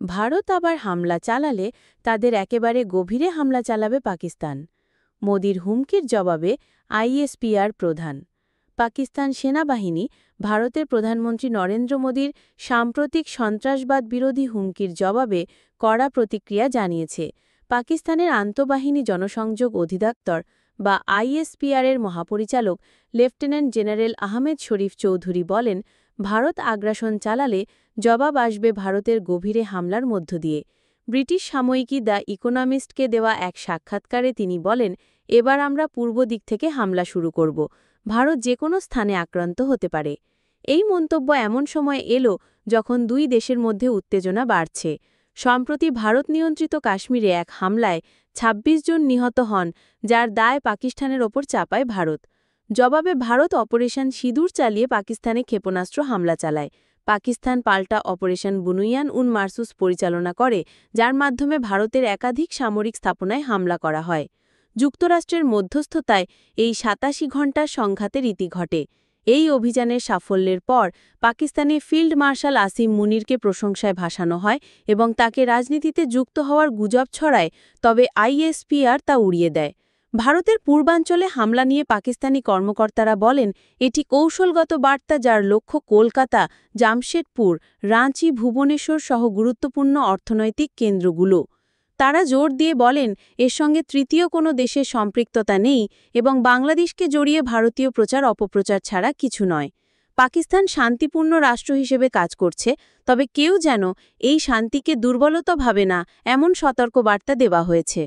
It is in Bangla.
ভারত আবার হামলা চালালে তাদের একেবারে গভীরে হামলা চালাবে পাকিস্তান। মোদির হুমকির জবাবে আইএসপিআর প্রধান। পাকিস্তান সেনাবাহিনী ভারতের প্রধানমন্ত্রী নরেন্দ্র মোদীর সাম্প্রতিক সন্ত্রাসবাদ বিরোধী হুমকির জবাবে কড়া প্রতিক্রিয়া জানিয়েছে। পাকিস্তানের আন্তঃবাহিনী জনসংযোগ অধিদপ্তর বা আইএসপিআরের মহাপরিচালক লেফটেন্যান্ট জেনারেল আহমেদ শরীফ চৌধুরী বলেন, ভারত আগ্রাসন চালালে জবাব আসবে ভারতের গভীরে হামলার মধ্য দিয়ে। ব্রিটিশ সাময়িকী দ্য ইকোনমিস্টকে দেওয়া এক সাক্ষাৎকারে তিনি বলেন, এবার আমরা পূর্ব দিক থেকে হামলা শুরু করব। ভারত যে কোনো স্থানে আক্রান্ত হতে পারে। এই মন্তব্য এমন সময় এলো যখন দুই দেশের মধ্যে উত্তেজনা বাড়ছে। সম্প্রতি ভারত নিয়ন্ত্রিত কাশ্মীরে এক হামলায় ২৬ জন নিহত হন, যার দায় পাকিস্তানের ওপর চাপায় ভারত। জবাবে ভারত অপারেশন সিঁদুর চালিয়ে পাকিস্তানে ক্ষেপণাস্ত্র হামলা চালায়। পাকিস্তান পাল্টা অপারেশন বুনুয়ান উন মারসুস পরিচালনা করে, যার মাধ্যমে ভারতের একাধিক সামরিক স্থাপনায় হামলা করা হয়। যুক্তরাষ্ট্রের মধ্যস্থতায় এই ৮৭ ঘণ্টার সংঘাতের ইতি ঘটে। এই অভিযানের সাফল্যের পর পাকিস্তানি ফিল্ড মার্শাল আসিম মুনিরকে প্রশংসায় ভাসানো হয় এবং তাকে রাজনীতিতে যুক্ত হওয়ার গুজব ছড়ায়, তবে আইএসপিআর তা উড়িয়ে দেয়। ভারতের পূর্বাঞ্চলে হামলা নিয়ে পাকিস্তানি কর্মকর্তারা বলেন, এটি কৌশলগত বার্তা যার লক্ষ্য কলকাতা, জামশেদপুর, রাঁচি, ভুবনেশ্বর সহ গুরুত্বপূর্ণ অর্থনৈতিক কেন্দ্রগুলো। তারা জোর দিয়ে বলেন, এর সঙ্গে তৃতীয় কোনো দেশের সম্পৃক্ততা নেই এবং বাংলাদেশকে জড়িয়ে ভারতীয় প্রচার অপপ্রচার ছাড়া কিছু নয়। পাকিস্তান শান্তিপূর্ণ রাষ্ট্র হিসেবে কাজ করছে, তবে কেউ যেন এই শান্তিকে দুর্বলতা ভাবে না, এমন সতর্ক বার্তা দেওয়া হয়েছে।